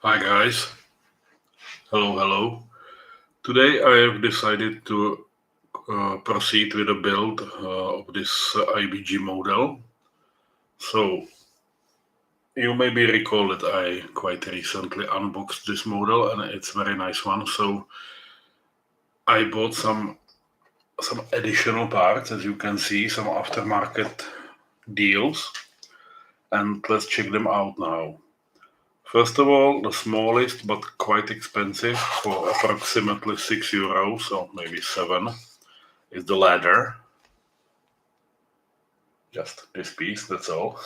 Hi guys, hello. Today I have decided to proceed with a build of this IBG model. So you maybe recall that I quite recently unboxed this model and it's a very nice one. So I bought some additional parts, as you can see, some aftermarket deals, and let's check them out now. First of all, the smallest but quite expensive for approximately €6 or maybe 7 is the ladder. Just this piece, that's all.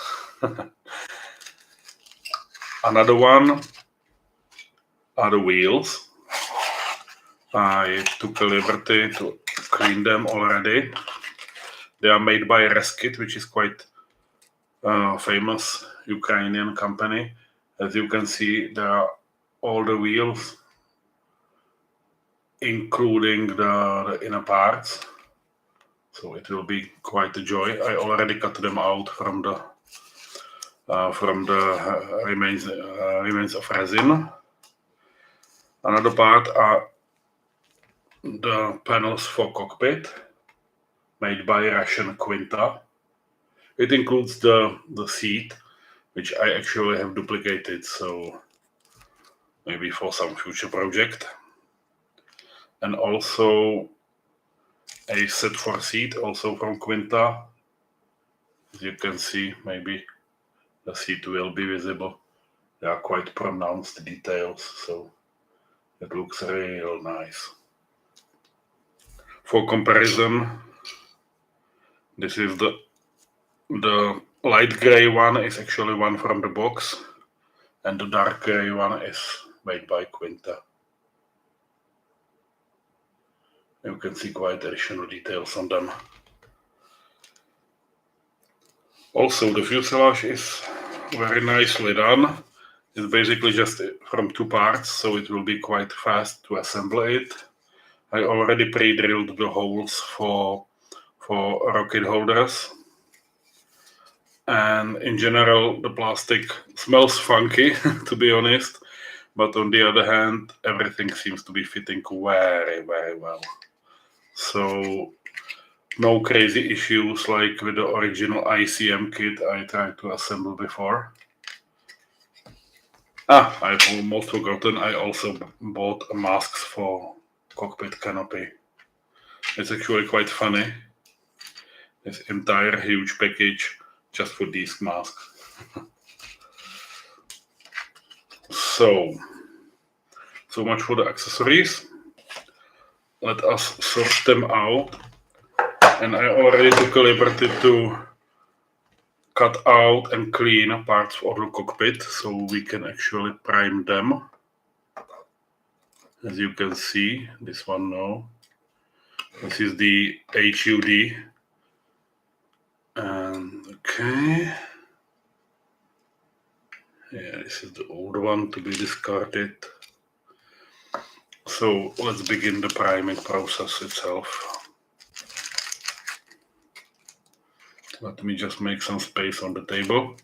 Another one are the wheels. I took a liberty to clean them already. They are made by Reskit, which is quite famous Ukrainian company. As you can see, there are all the wheels, including the inner parts. So it will be quite a joy. I already cut them out from the remains of resin. Another part are the panels for cockpit, made by Russian Quinta. It includes the seat, which I actually have duplicated, so maybe for some future project. And also a set for seat, also from Quinta. As you can see, maybe the seat will be visible. They are quite pronounced details, so it looks real nice. For comparison, this is the light gray one is actually one from the box, and the dark gray one is made by Quinta. You can see quite additional details on them. Also, the fuselage is very nicely done. It's basically just from two parts, so it will be quite fast to assemble it. I already pre-drilled the holes for rocket holders. And in general, the plastic smells funky, to be honest. But on the other hand, everything seems to be fitting very, very well. So no crazy issues like with the original ICM kit I tried to assemble before. I've almost forgotten, I also bought masks for cockpit canopy. It's actually quite funny. This entire huge package just for these masks. So much for the accessories. Let us sort them out. And I already took a liberty to cut out and clean parts of the cockpit so we can actually prime them. As you can see, this one now. This is the HUD. And okay. Yeah, this is the old one to be discarded. So let's begin the priming process itself. Let me just make some space on the table.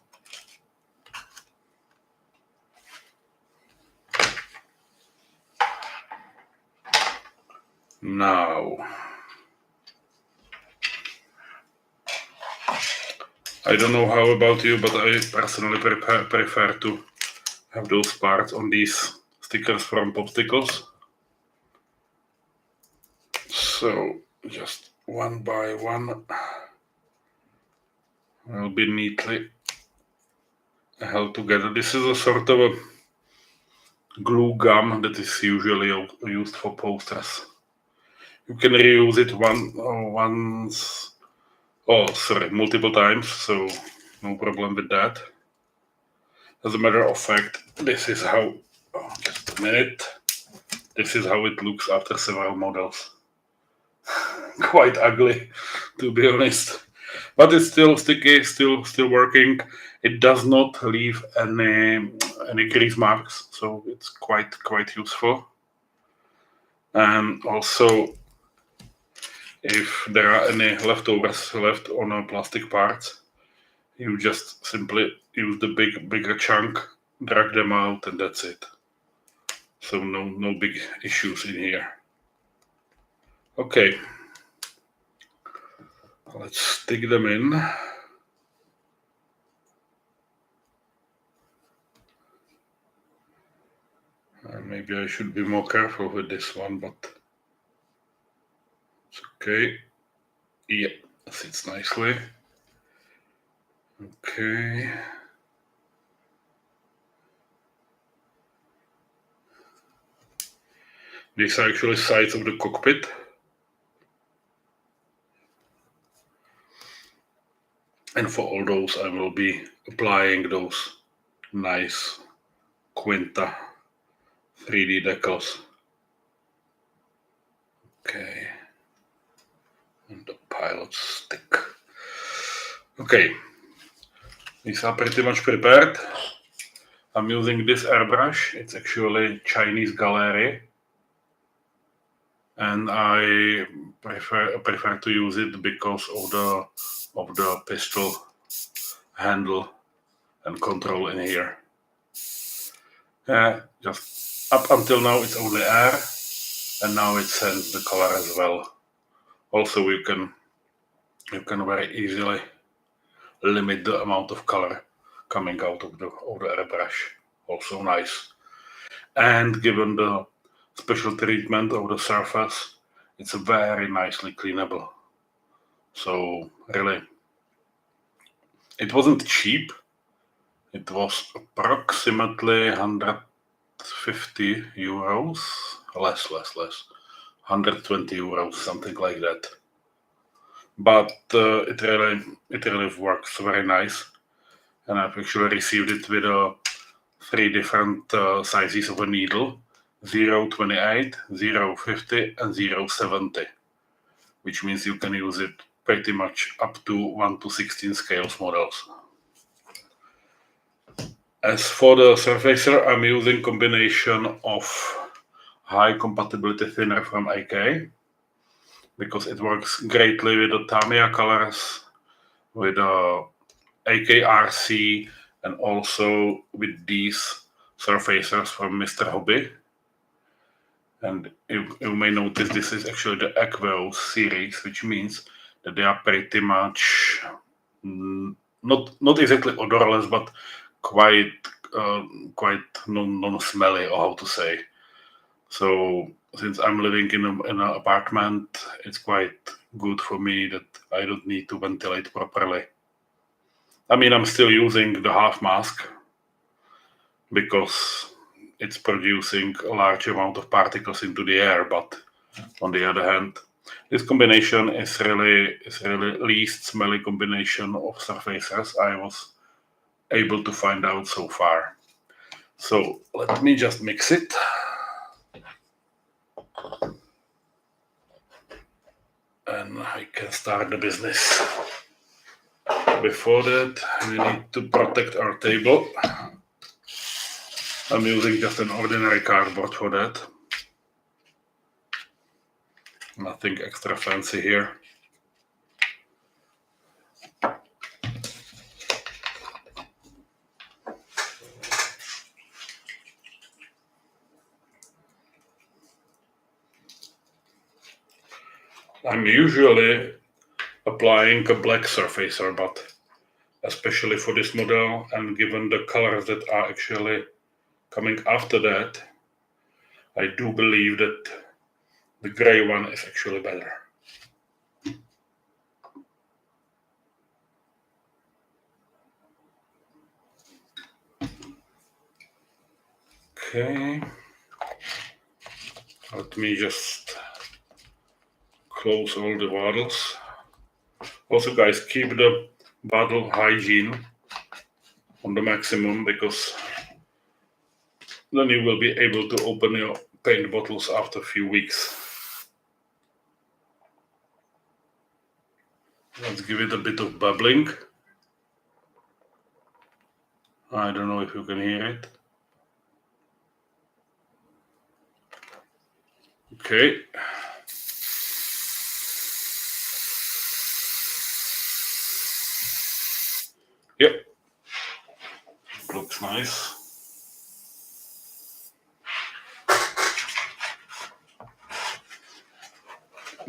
Now, I don't know how about you, but I personally prefer to have those parts on these stickers from Popsticles. So just one by one will be neatly held together. This is a sort of a glue gum that is usually used for posters. You can reuse it multiple times, so no problem with that. As a matter of fact, this is how, just a minute, this is how it looks after several models. Quite ugly, to be honest. But it's still sticky, still working. It does not leave any grease marks, so it's quite useful. And also, if there are any leftovers left on a plastic parts, you just simply use the bigger chunk, drag them out, and that's it. So no big issues in here. Okay, let's stick them in. Maybe I should be more careful with this one, but it's okay. Yeah, sits nicely. Okay. These are actually sides of the cockpit. And for all those, I will be applying those nice Quinta 3D decals. Okay. And the pilot stick. Okay. These are pretty much prepared. I'm using this airbrush. It's actually Chinese Gallery. And I prefer to use it because of the pistol handle and control in here. Just up until now it's only air, and now it sends the color as well. Also, you can very easily limit the amount of color coming out of the airbrush. Also nice. And given the special treatment of the surface, it's very nicely cleanable. So really, it wasn't cheap. It was approximately 150 euros, less, 120 euros, something like that. But it really works very nice, and I've actually received it with 3 different sizes of a needle: 0.28, 0.50, and 0.70, which means you can use it pretty much up to 1:16 scales models. As for the surfacer, I'm using combination of high compatibility thinner from AK, because it works greatly with the Tamiya colors, with the AKRC, and also with these surfacers from Mr. Hobby. And you may notice this is actually the Aquos series, which means that they are pretty much not exactly odorless, but quite non-smelly, or how to say. So since I'm living in an apartment, it's quite good for me that I don't need to ventilate properly. I mean, I'm still using the half mask because it's producing a large amount of particles into the air, but on the other hand, this combination is really least smelly combination of surfacers I was able to find out so far. So let me just mix it. And I can start the business. Before that, we need to protect our table. I'm using just an ordinary cardboard for that. Nothing extra fancy here. I'm usually applying a black surfacer, but especially for this model, and given the colors that are actually coming after that, I do believe that the gray one is actually better. Okay, let me just close all the bottles. Also, guys, keep the bottle hygiene on the maximum, because then you will be able to open your paint bottles after a few weeks. Let's give it a bit of bubbling. I don't know if you can hear it. Okay. Yep. Looks nice.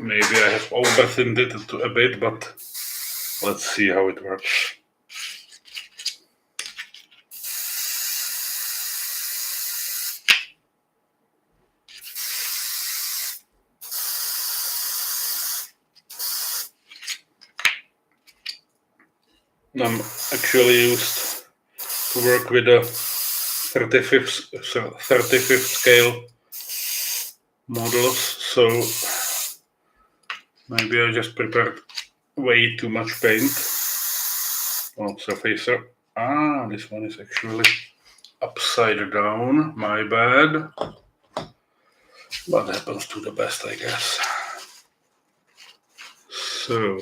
Maybe I have overthinned it a bit, but let's see how it works. I'm actually used to work with a 35th scale models, so maybe I just prepared way too much paint on surfacer. This one is actually upside down, my bad. What happens to the best, I guess. So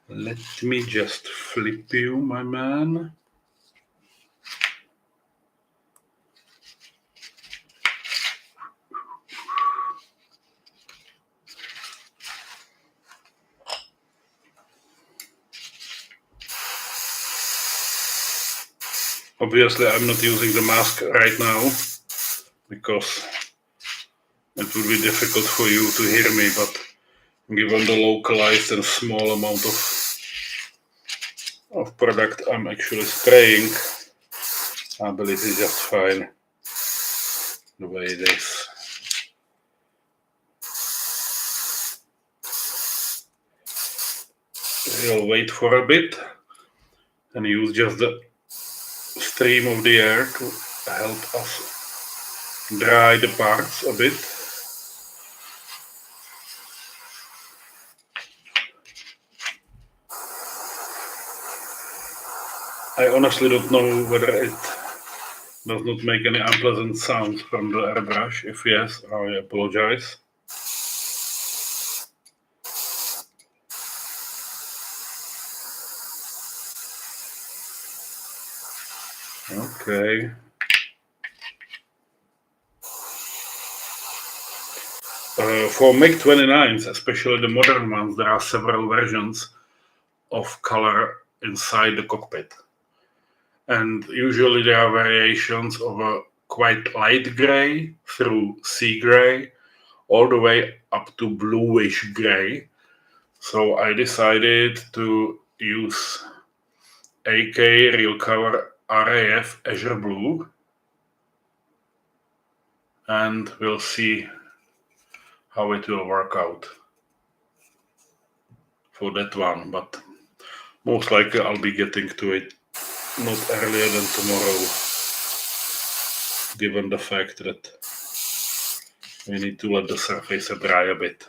let me just flip you, my man. Obviously, I'm not using the mask right now because it would be difficult for you to hear me, but given the localized and small amount of product I'm actually spraying, I believe it's just fine the way it is. We'll wait for a bit and use just the stream of the air to help us dry the parts a bit. I honestly don't know whether it does not make any unpleasant sounds from the airbrush. If yes, I apologize. Okay. For MiG-29s, especially the modern ones, there are several versions of color inside the cockpit. And usually there are variations of a quite light gray through sea gray, all the way up to bluish gray. So I decided to use AK Real Color RAF Azure Blue, and we'll see how it will work out for that one, but most likely I'll be getting to it not earlier than tomorrow, given the fact that we need to let the surface dry a bit.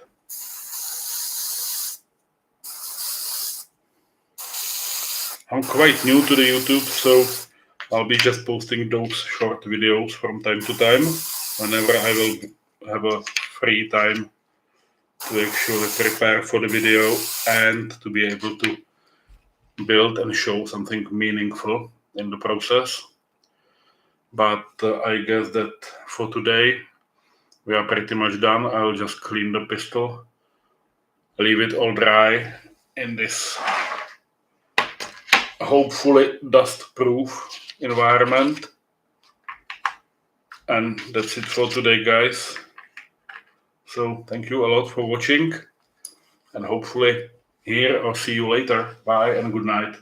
I'm quite new to the YouTube, so I'll be just posting those short videos from time to time, whenever I will have a free time to actually prepare for the video and to be able to build and show something meaningful in the process. But I guess that for today we are pretty much done. I'll just clean the pistol, leave it all dry in this hopefully dust-proof environment. And that's it for today, guys. So thank you a lot for watching, and hopefully hear or see you later. Bye and good night.